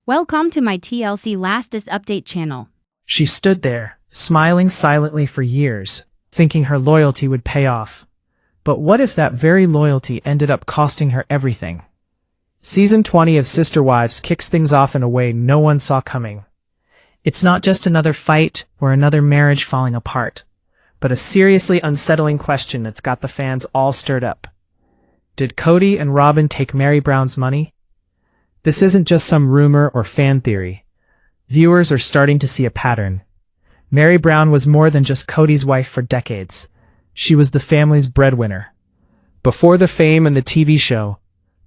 Welcome to my TLC Lastest Update channel. She stood there, smiling silently for years, thinking her loyalty would pay off. But what if that very loyalty ended up costing her everything? Season 20 of Sister Wives kicks things off in a way no one saw coming. It's not just another fight or another marriage falling apart, but a seriously unsettling question that's got the fans all stirred up. Did Kody and Robyn take Meri Brown's money? This isn't just some rumor or fan theory. Viewers are starting to see a pattern. Meri Brown was more than just Kody's wife for decades. She was the family's breadwinner. Before the fame and the TV show,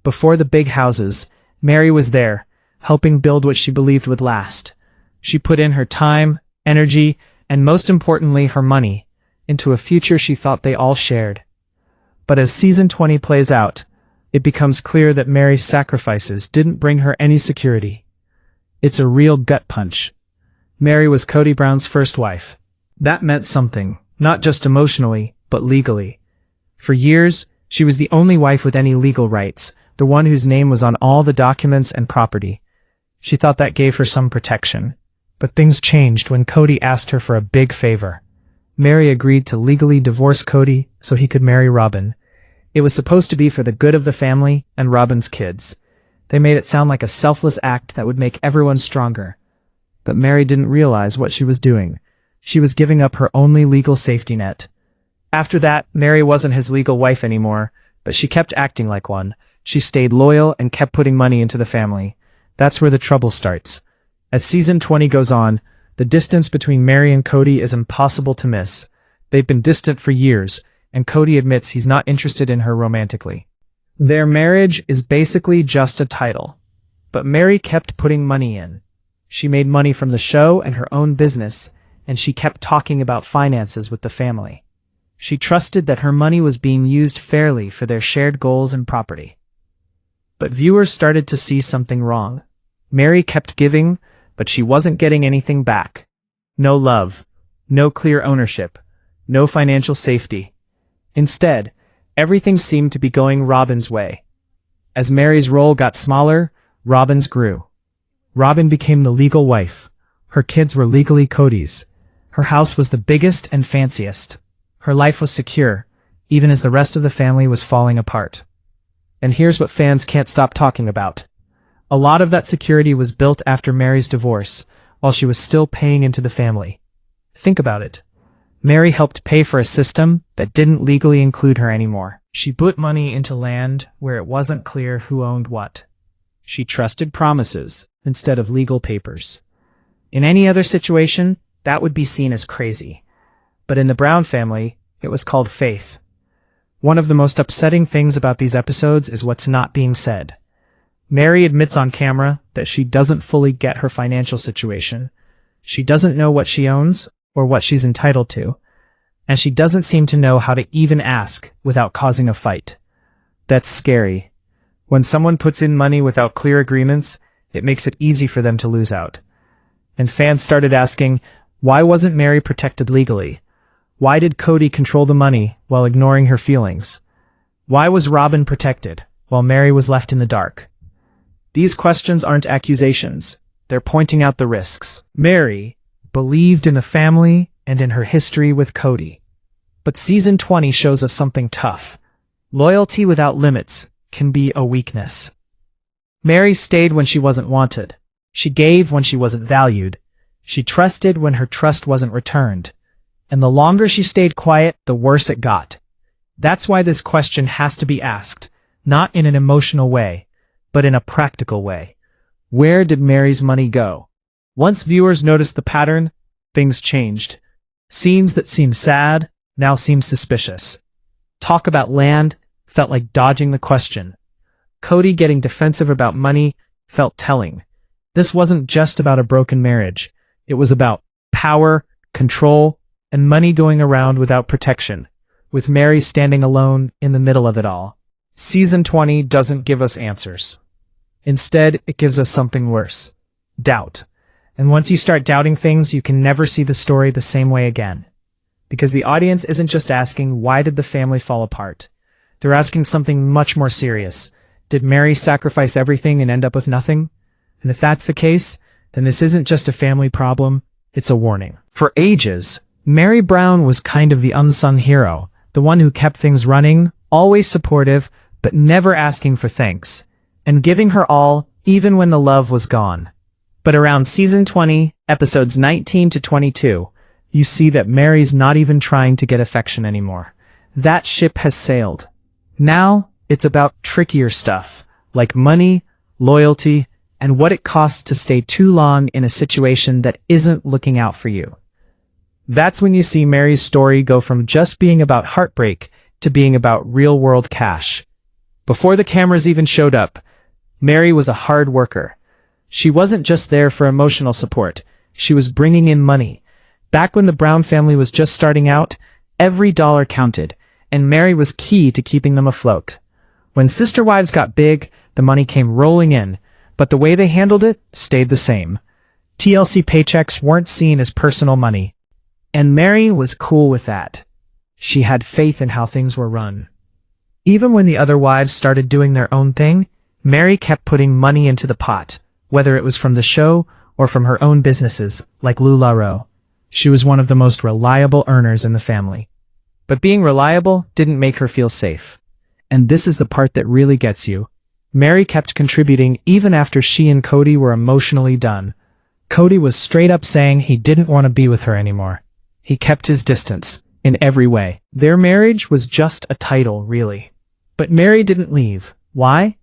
before the big houses, Meri was there, helping build what she believed would last. She put in her time, energy, and most importantly, her money, into a future she thought they all shared. But as season 20 plays out, it becomes clear that Meri's sacrifices didn't bring her any security. It's a real gut punch. Meri was Kody Brown's first wife. That meant something, not just emotionally, but legally. For years, she was the only wife with any legal rights, the one whose name was on all the documents and property. She thought that gave her some protection. But things changed when Kody asked her for a big favor. Meri agreed to legally divorce Kody so he could marry Robyn. It was supposed to be for the good of the family and Robyn's kids. They made it sound like a selfless act that would make everyone stronger. But Meri didn't realize what she was doing. She was giving up her only legal safety net. After that, Meri wasn't his legal wife anymore, but she kept acting like one. She stayed loyal and kept putting money into the family. That's where the trouble starts. As season 20 goes on, the distance between Meri and Kody is impossible to miss. They've been distant for years, and Kody admits he's not interested in her romantically. Their marriage is basically just a title. But Meri kept putting money in. She made money from the show and her own business, and she kept talking about finances with the family. She trusted that her money was being used fairly for their shared goals and property. But viewers started to see something wrong. Meri kept giving, but she wasn't getting anything back. No love, no clear ownership, no financial safety. Instead, everything seemed to be going Robyn's way. As Meri's role got smaller, Robyn's grew. Robyn became the legal wife. Her kids were legally Kody's. Her house was the biggest and fanciest. Her life was secure, even as the rest of the family was falling apart. And here's what fans can't stop talking about. A lot of that security was built after Meri's divorce, while she was still paying into the family. Think about it. Meri helped pay for a system that didn't legally include her anymore. She put money into land where it wasn't clear who owned what. She trusted promises instead of legal papers. In any other situation, that would be seen as crazy. But in the Brown family, it was called faith. One of the most upsetting things about these episodes is what's not being said. Meri admits on camera that she doesn't fully get her financial situation. She doesn't know what she owns or what she's entitled to, and she doesn't seem to know how to even ask without causing a fight. That's scary. When someone puts in money without clear agreements, it makes it easy for them to lose out. And fans started asking, why wasn't Meri protected legally? Why did Kody control the money while ignoring her feelings? Why was Robyn protected while Meri was left in the dark? These questions aren't accusations. They're pointing out the risks. Meri believed in the family and in her history with Kody. But season 20 shows us something tough. Loyalty without limits can be a weakness. Meri stayed when she wasn't wanted. She gave when she wasn't valued. She trusted when her trust wasn't returned. And the longer she stayed quiet, the worse it got. That's why this question has to be asked, not in an emotional way, but in a practical way. Where did Meri's money go? Once viewers noticed the pattern, things changed. Scenes that seemed sad now seemed suspicious. Talk about land felt like dodging the question. Kody getting defensive about money felt telling. This wasn't just about a broken marriage. It was about power, control, and money going around without protection, with Meri standing alone in the middle of it all. Season 20 doesn't give us answers. Instead, it gives us something worse. Doubt. And once you start doubting things, you can never see the story the same way again. Because the audience isn't just asking, why did the family fall apart? They're asking something much more serious. Did Meri sacrifice everything and end up with nothing? And if that's the case, then this isn't just a family problem, it's a warning. For ages, Meri Brown was kind of the unsung hero, the one who kept things running, always supportive, but never asking for thanks, and giving her all, even when the love was gone. But around season 20, episodes 19 to 22, you see that Meri's not even trying to get affection anymore. That ship has sailed. Now, it's about trickier stuff, like money, loyalty, and what it costs to stay too long in a situation that isn't looking out for you. That's when you see Meri's story go from just being about heartbreak to being about real-world cash. Before the cameras even showed up, Meri was a hard worker. She wasn't just there for emotional support, she was bringing in money. Back when the Brown family was just starting out, every dollar counted, and Meri was key to keeping them afloat. When Sister Wives got big, the money came rolling in, but the way they handled it stayed the same. TLC paychecks weren't seen as personal money. And Meri was cool with that. She had faith in how things were run. Even when the other wives started doing their own thing, Meri kept putting money into the pot, whether it was from the show or from her own businesses, like LuLaRoe. She was one of the most reliable earners in the family. But being reliable didn't make her feel safe. And this is the part that really gets you. Meri kept contributing even after she and Kody were emotionally done. Kody was straight up saying he didn't want to be with her anymore. He kept his distance, in every way. Their marriage was just a title, really. But Meri didn't leave. Why?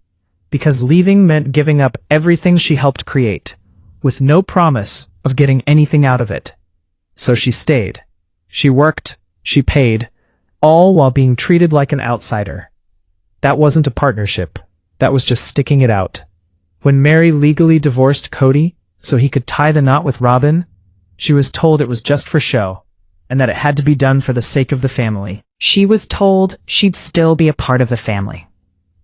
Because leaving meant giving up everything she helped create, with no promise of getting anything out of it. So she stayed. She worked, she paid, all while being treated like an outsider. That wasn't a partnership. That was just sticking it out. When Meri legally divorced Kody, so he could tie the knot with Robyn, she was told it was just for show, and that it had to be done for the sake of the family. She was told she'd still be a part of the family.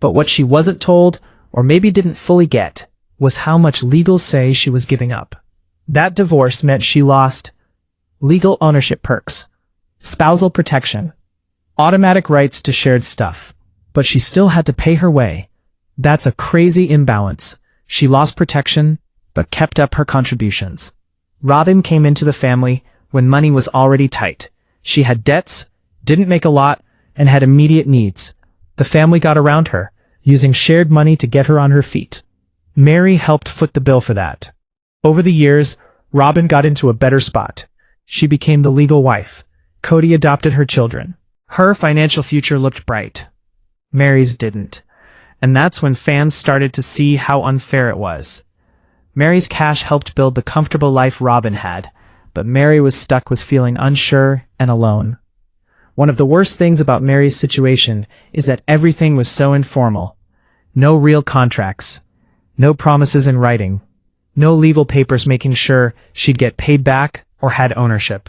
But what she wasn't told, or maybe didn't fully get, was how much legal say she was giving up. That divorce meant she lost legal ownership perks, spousal protection, automatic rights to shared stuff, but she still had to pay her way. That's a crazy imbalance. She lost protection, but kept up her contributions. Robyn came into the family when money was already tight. She had debts, didn't make a lot, and had immediate needs. The family got around her, using shared money to get her on her feet. Meri helped foot the bill for that. Over the years, Robyn got into a better spot. She became the legal wife. Kody adopted her children. Her financial future looked bright. Meri's didn't. And that's when fans started to see how unfair it was. Meri's cash helped build the comfortable life Robyn had, but Meri was stuck with feeling unsure and alone. One of the worst things about Meri's situation is that everything was so informal. No real contracts. No promises in writing. No legal papers making sure she'd get paid back or had ownership.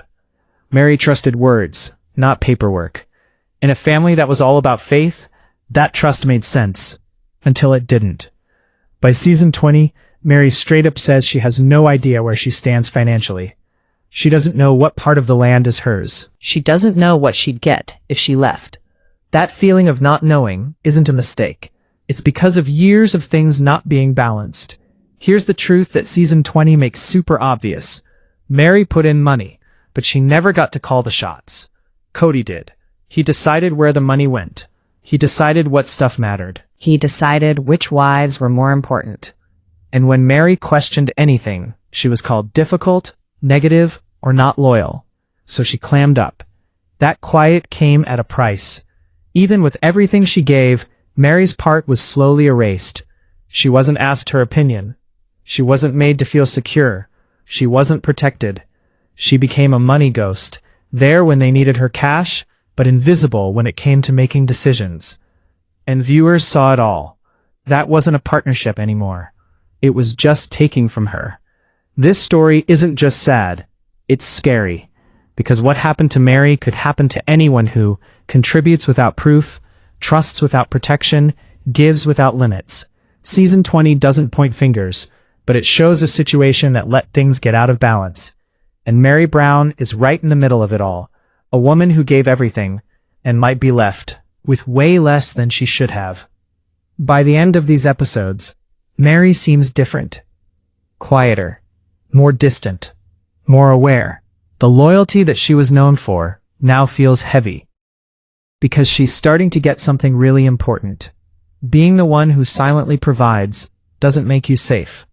Meri trusted words, not paperwork. In a family that was all about faith, that trust made sense. Until it didn't. By season 20, Meri straight up says she has no idea where she stands financially. She doesn't know what part of the land is hers. She doesn't know what she'd get if she left. That feeling of not knowing isn't a mistake. It's because of years of things not being balanced. Here's the truth that season 20 makes super obvious. Meri put in money, but she never got to call the shots. Kody did. He decided where the money went. He decided what stuff mattered. He decided which wives were more important. And when Meri questioned anything, she was called difficult, negative, or not loyal. So she clammed up. That quiet came at a price. Even with everything she gave, Meri's part was slowly erased. She wasn't asked her opinion. She wasn't made to feel secure. She wasn't protected. She became a money ghost, there when they needed her cash, but invisible when it came to making decisions. And viewers saw it all. That wasn't a partnership anymore. It was just taking from her. This story isn't just sad. It's scary. Because what happened to Meri could happen to anyone who contributes without proof, trusts without protection, gives without limits. Season 20 doesn't point fingers, but it shows a situation that let things get out of balance. And Meri Brown is right in the middle of it all. A woman who gave everything, and might be left with way less than she should have. By the end of these episodes, Meri seems different. quieter, more distant, more aware. The loyalty that she was known for now feels heavy. Because she's starting to get something really important. Being the one who silently provides doesn't make you safe.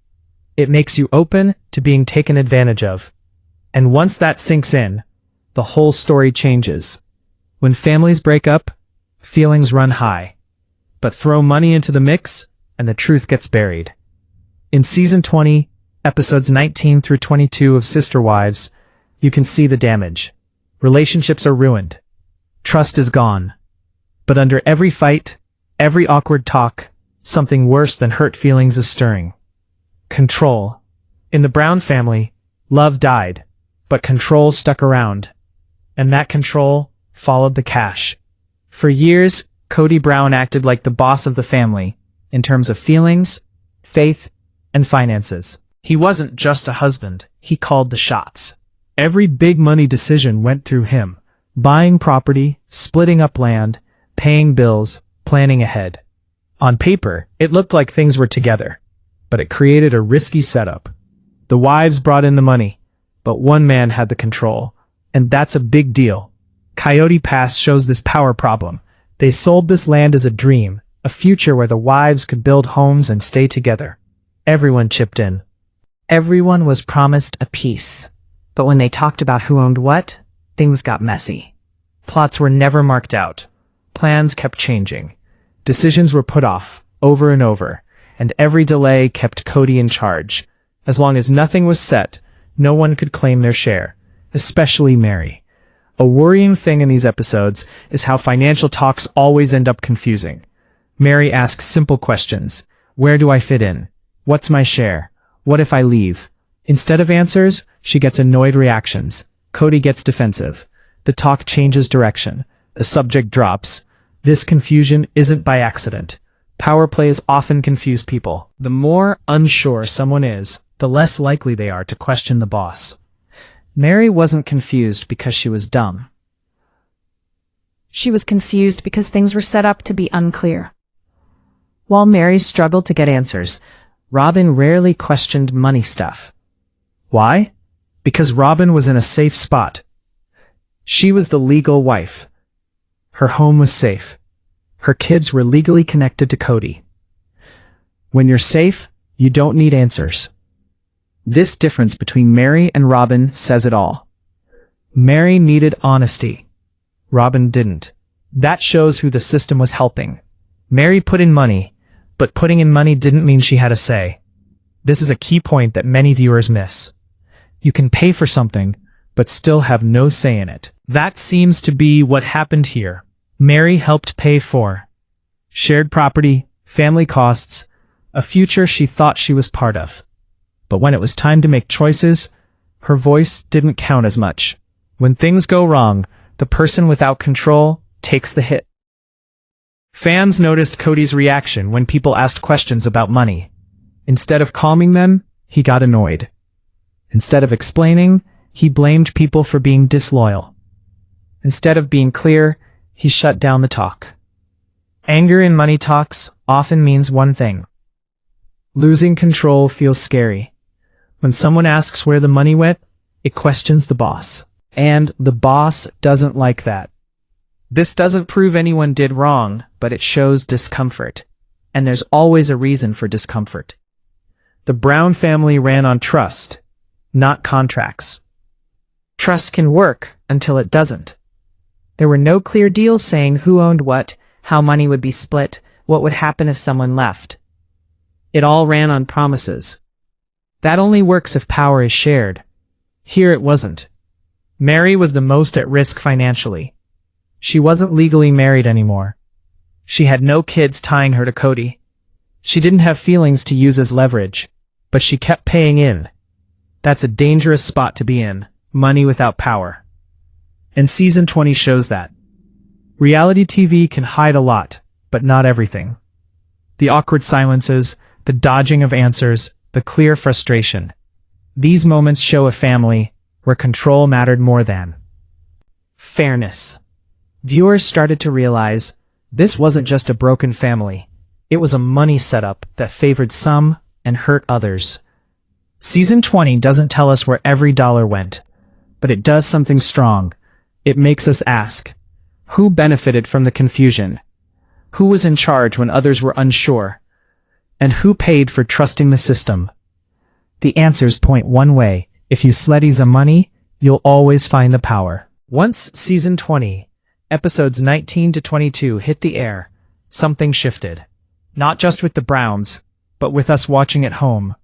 It makes you open to being taken advantage of. And once that sinks in, the whole story changes. When families break up, feelings run high. But throw money into the mix, and the truth gets buried. In Season 20, Episodes 19 through 22 of Sister Wives, you can see the damage. Relationships are ruined. Trust is gone. But under every fight, every awkward talk, something worse than hurt feelings is stirring. Control. In the Brown family, love died, but control stuck around. And that control followed the cash. For years, Kody Brown acted like the boss of the family, in terms of feelings, faith, and finances. He wasn't just a husband, he called the shots. Every big money decision went through him. Buying property, splitting up land, paying bills, planning ahead. On paper, it looked like things were together, but it created a risky setup. The wives brought in the money, but one man had the control, and that's a big deal. Coyote Pass shows this power problem. They sold this land as a dream, a future where the wives could build homes and stay together. Everyone chipped in. Everyone was promised a piece. But when they talked about who owned what, things got messy. Plots were never marked out. Plans kept changing. Decisions were put off, over and over, and every delay kept Kody in charge. As long as nothing was set, no one could claim their share, especially Meri. A worrying thing in these episodes is how financial talks always end up confusing. Meri asks simple questions. Where do I fit in? What's my share? What if I leave? Instead of answers, she gets annoyed reactions. Kody gets defensive. The talk changes direction. The subject drops. This confusion isn't by accident. Power plays often confuse people. The more unsure someone is, the less likely they are to question the boss. Meri wasn't confused because she was dumb. She was confused because things were set up to be unclear. While Meri struggled to get answers, Robyn rarely questioned money stuff. Why? Because Robyn was in a safe spot. She was the legal wife. Her home was safe. Her kids were legally connected to Kody. When you're safe, you don't need answers. This difference between Meri and Robyn says it all. Meri needed honesty. Robyn didn't. That shows who the system was helping. Meri put in money, but putting in money didn't mean she had a say. This is a key point that many viewers miss. You can pay for something, but still have no say in it. That seems to be what happened here. Meri helped pay for shared property, family costs, a future she thought she was part of. But when it was time to make choices, her voice didn't count as much. When things go wrong, the person without control takes the hit. Fans noticed Kody's reaction when people asked questions about money. Instead of calming them, he got annoyed. Instead of explaining, he blamed people for being disloyal. Instead of being clear, he shut down the talk. Anger in money talks often means one thing. Losing control feels scary. When someone asks where the money went, it questions the boss. And the boss doesn't like that. This doesn't prove anyone did wrong, but it shows discomfort. And there's always a reason for discomfort. The Brown family ran on trust, not contracts. Trust can work until it doesn't. There were no clear deals saying who owned what, how money would be split, what would happen if someone left. It all ran on promises. That only works if power is shared. Here it wasn't. Meri was the most at risk financially. She wasn't legally married anymore. She had no kids tying her to Kody. She didn't have feelings to use as leverage, but she kept paying in. That's a dangerous spot to be in, money without power. And Season 20 shows that. Reality TV can hide a lot, but not everything. The awkward silences, the dodging of answers, the clear frustration. These moments show a family where control mattered more than fairness. Viewers started to realize this wasn't just a broken family. It was a money setup that favored some and hurt others. Season 20 doesn't tell us where every dollar went, but it does something strong. It makes us ask, who benefited from the confusion? Who was in charge when others were unsure? And who paid for trusting the system? The answers point one way. If you sleddies the money, you'll always find the power. Once Season 20, episodes 19 to 22 hit the air, something shifted. Not just with the Browns, but with us watching at home.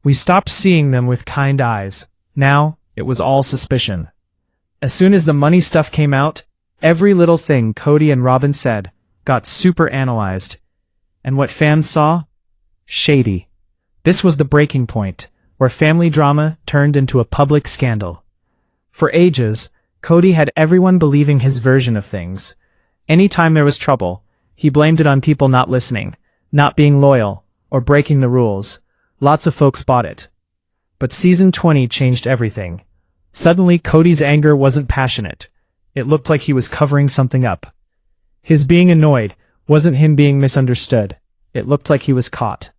We stopped seeing them with kind eyes. Now, it was all suspicion. As soon as the money stuff came out, every little thing Kody and Robyn said got super analyzed. And what fans saw? Shady. This was the breaking point, where family drama turned into a public scandal. For ages, Kody had everyone believing his version of things. Anytime there was trouble, he blamed it on people not listening, not being loyal, or breaking the rules. Lots of folks bought it. But Season 20 changed everything. Suddenly, Kody's anger wasn't passionate. It looked like he was covering something up. His being annoyed wasn't him being misunderstood. It looked like he was caught.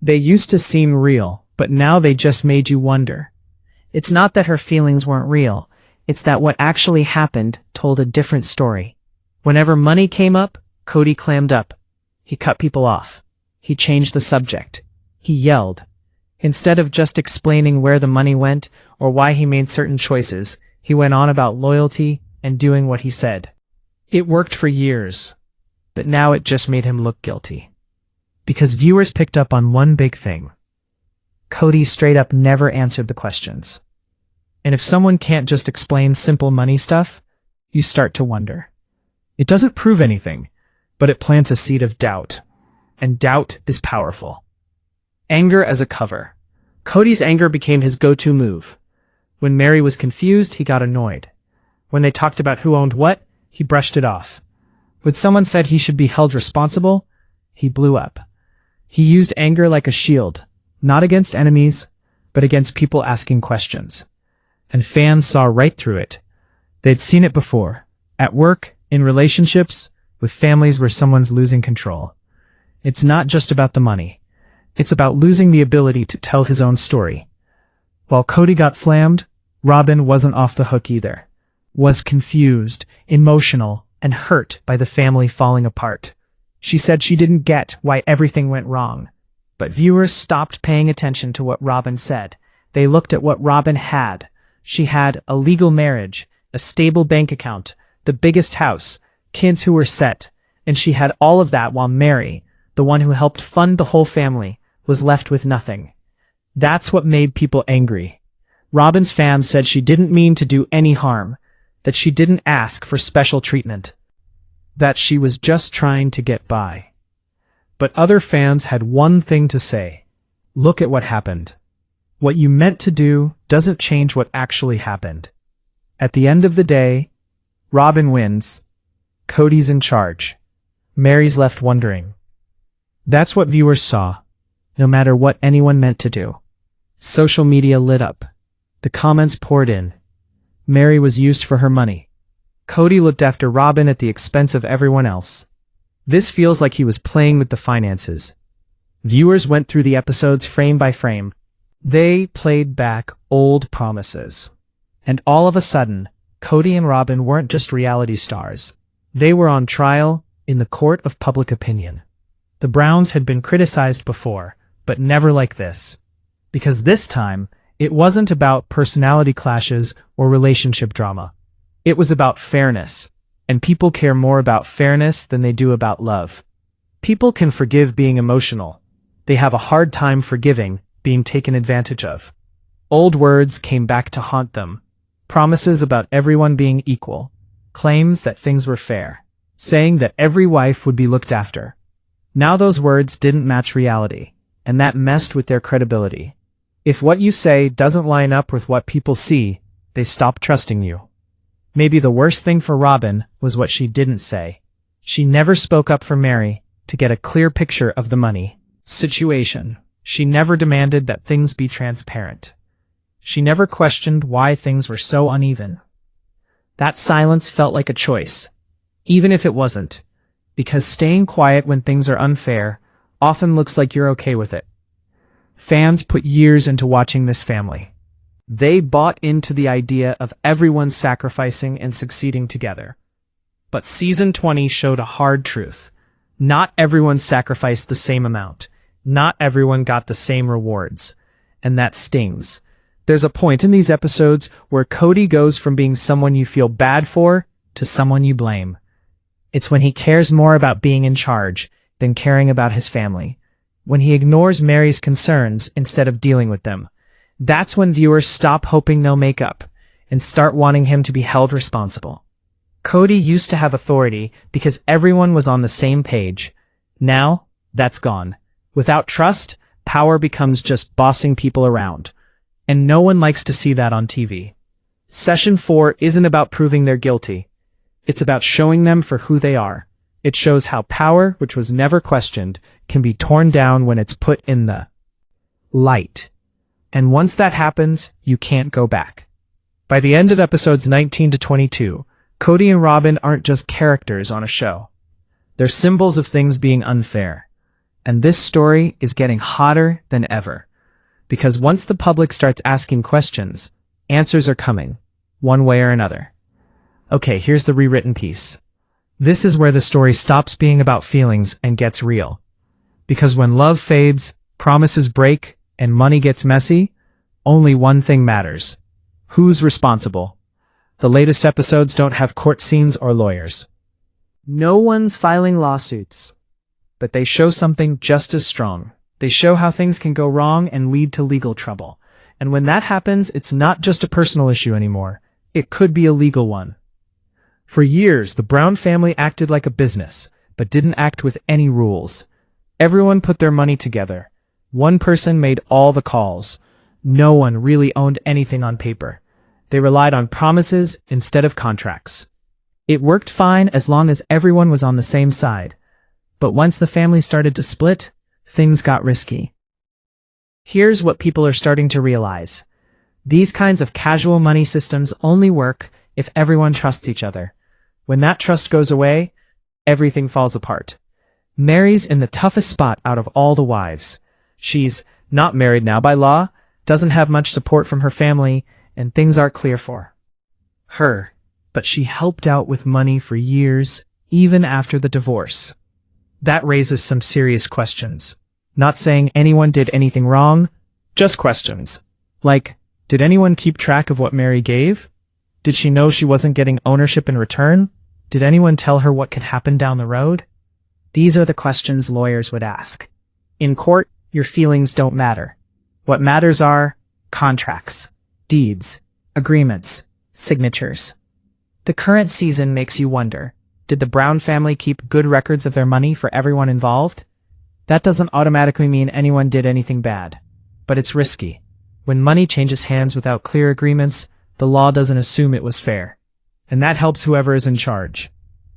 They used to seem real, but now they just made you wonder. It's not that her feelings weren't real. It's that what actually happened told a different story. Whenever money came up, Kody clammed up. He cut people off. He changed the subject. He yelled. Instead of just explaining where the money went or why he made certain choices, he went on about loyalty and doing what he said. It worked for years, but now it just made him look guilty. Because viewers picked up on one big thing. Kody straight up never answered the questions. And if someone can't just explain simple money stuff, you start to wonder. It doesn't prove anything, but it plants a seed of doubt. And doubt is powerful. Anger as a cover. Kody's anger became his go-to move. When Meri was confused, he got annoyed. When they talked about who owned what, he brushed it off. When someone said he should be held responsible, he blew up. He used anger like a shield, not against enemies, but against people asking questions. And fans saw right through it. They'd seen it before. At work, in relationships, with families where someone's losing control. It's not just about the money. It's about losing the ability to tell his own story. While Kody got slammed, Robyn wasn't off the hook either. Was confused, emotional, and hurt by the family falling apart. She said she didn't get why everything went wrong. But viewers stopped paying attention to what Robyn said. They looked at what Robyn had. She had a legal marriage, a stable bank account, the biggest house, kids who were set, and she had all of that while Meri, the one who helped fund the whole family, was left with nothing. That's what made people angry. Robyn's fans said she didn't mean to do any harm, that she didn't ask for special treatment, that she was just trying to get by. But other fans had one thing to say. Look at what happened. What you meant to do doesn't change what actually happened. At the end of the day, Robyn wins. Kody's in charge. Meri's left wondering. That's what viewers saw, no matter what anyone meant to do. Social media lit up. The comments poured in. Meri was used for her money. Kody looked after Robyn at the expense of everyone else. This feels like he was playing with the finances. Viewers went through the episodes frame by frame. They played back old promises. And all of a sudden, Kody and Robyn weren't just reality stars. They were on trial in the court of public opinion. The Browns had been criticized before, but never like this. Because this time, it wasn't about personality clashes or relationship drama. It was about fairness, and people care more about fairness than they do about love. People can forgive being emotional. They have a hard time forgiving being taken advantage of. Old words came back to haunt them. Promises about everyone being equal. Claims that things were fair. Saying that every wife would be looked after. Now those words didn't match reality, and that messed with their credibility. If what you say doesn't line up with what people see, they stop trusting you. Maybe the worst thing for Robyn was what she didn't say. She never spoke up for Meri to get a clear picture of the money situation. She never demanded that things be transparent. She never questioned why things were so uneven. That silence felt like a choice, even if it wasn't, because staying quiet when things are unfair often looks like you're okay with it. Fans put years into watching this family. They bought into the idea of everyone sacrificing and succeeding together. But season 20 showed a hard truth. Not everyone sacrificed the same amount. Not everyone got the same rewards. And that stings. There's a point in these episodes where Kody goes from being someone you feel bad for to someone you blame. It's when he cares more about being in charge than caring about his family. When he ignores Meri's concerns instead of dealing with them. That's when viewers stop hoping they'll make up and start wanting him to be held responsible. Kody used to have authority because everyone was on the same page. Now, that's gone. Without trust, power becomes just bossing people around. And no one likes to see that on TV. Session 4 isn't about proving they're guilty. It's about showing them for who they are. It shows how power, which was never questioned, can be torn down when it's put in the light. And once that happens, you can't go back. By the end of episodes 19 to 22, Kody and Robyn aren't just characters on a show. They're symbols of things being unfair. And this story is getting hotter than ever. Because once the public starts asking questions, answers are coming, one way or another. Okay, here's the rewritten piece. This is where the story stops being about feelings and gets real. Because when love fades, promises break, and money gets messy, only one thing matters. Who's responsible? The latest episodes don't have court scenes or lawyers. No one's filing lawsuits. But they show something just as strong. They show how things can go wrong and lead to legal trouble. And when that happens, it's not just a personal issue anymore. It could be a legal one. For years, the Brown family acted like a business, but didn't act with any rules. Everyone put their money together. One person made all the calls. No one really owned anything on paper. They relied on promises instead of contracts. It worked fine as long as everyone was on the same side. But once the family started to split, things got risky. Here's what people are starting to realize. These kinds of casual money systems only work if everyone trusts each other. When that trust goes away, everything falls apart. Meri's in the toughest spot out of all the wives. She's not married now by law, doesn't have much support from her family, and things aren't clear for her. But she helped out with money for years, even after the divorce. That raises some serious questions. Not saying anyone did anything wrong, just questions. Like, did anyone keep track of what Meri gave? Did she know she wasn't getting ownership in return? Did anyone tell her what could happen down the road? These are the questions lawyers would ask. In court, your feelings don't matter. What matters are contracts, deeds, agreements, signatures. The current season makes you wonder, did the Brown family keep good records of their money for everyone involved? That doesn't automatically mean anyone did anything bad. But it's risky. When money changes hands without clear agreements, the law doesn't assume it was fair. And that helps whoever is in charge.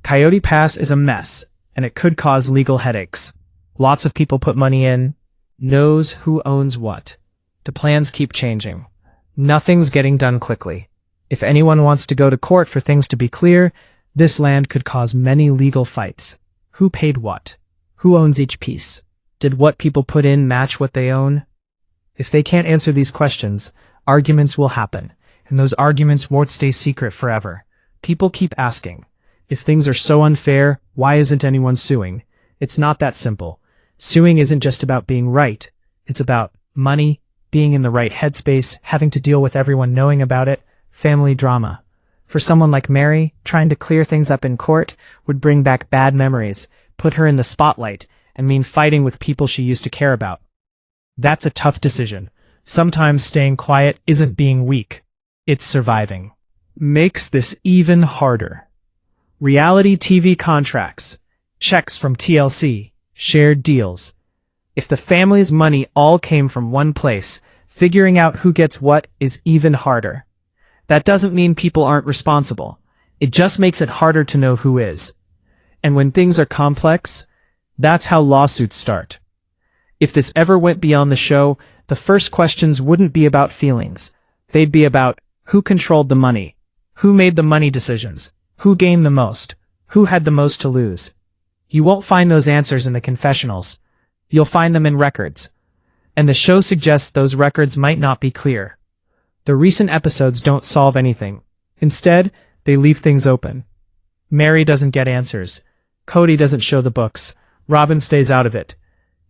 Coyote Pass is a mess, and it could cause legal headaches. Lots of people put money in, knows who owns what. The plans keep changing. Nothing's getting done quickly. If anyone wants to go to court for things to be clear, this land could cause many legal fights. Who paid what? Who owns each piece? Did what people put in match what they own? If they can't answer these questions, arguments will happen, and those arguments won't stay secret forever. People keep asking, if things are so unfair, why isn't anyone suing? It's not that simple. Suing isn't just about being right. It's about money, being in the right headspace, having to deal with everyone knowing about it, family drama. For someone like Meri, trying to clear things up in court would bring back bad memories, put her in the spotlight, and mean fighting with people she used to care about. That's a tough decision. Sometimes staying quiet isn't being weak. It's surviving. Makes this even harder. Reality TV contracts, checks from TLC, shared deals. If the family's money all came from one place, figuring out who gets what is even harder. That doesn't mean people aren't responsible. It just makes it harder to know who is. And when things are complex, that's how lawsuits start. If this ever went beyond the show, the first questions wouldn't be about feelings. They'd be about who controlled the money, who made the money decisions, who gained the most, who had the most to lose. You won't find those answers in the confessionals. You'll find them in records. and the show suggests those records might not be clear. The recent episodes don't solve anything. Instead, they leave things open. Meri doesn't get answers. Kody doesn't show the books. Robyn stays out of it.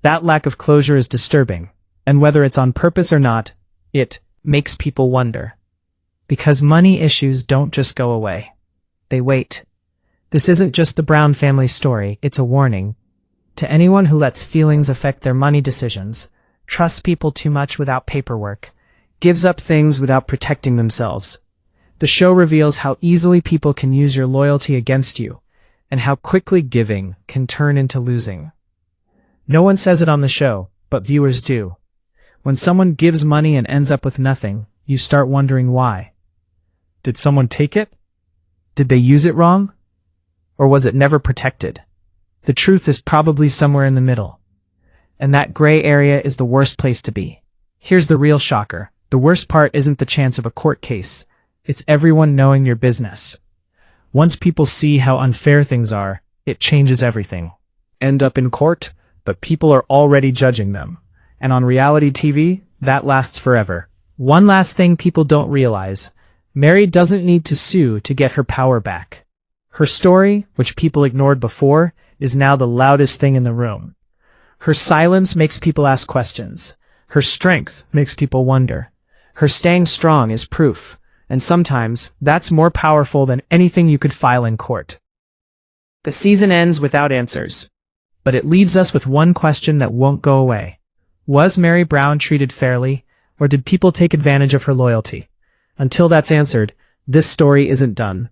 That lack of closure is disturbing, and whether it's on purpose or not, it makes people wonder. Because money issues don't just go away. They wait. This isn't just the Brown family story, it's a warning. To anyone who lets feelings affect their money decisions, trusts people too much without paperwork, gives up things without protecting themselves. The show reveals how easily people can use your loyalty against you, and how quickly giving can turn into losing. No one says it on the show, but viewers do. When someone gives money and ends up with nothing, you start wondering why. Did someone take it? Did they use it wrong? Or was it never protected? The truth is probably somewhere in the middle. And that gray area is the worst place to be. Here's the real shocker. The worst part isn't the chance of a court case. It's everyone knowing your business. Once people see how unfair things are, it changes everything. End up in court, but people are already judging them. And on reality TV, that lasts forever. One last thing people don't realize. Meri doesn't need to sue to get her power back. Her story, which people ignored before, is now the loudest thing in the room. Her silence makes people ask questions. Her strength makes people wonder. Her staying strong is proof, and sometimes that's more powerful than anything you could file in court. The season ends without answers, but it leaves us with one question that won't go away. Was Meri Brown treated fairly, or did people take advantage of her loyalty? Until that's answered, this story isn't done.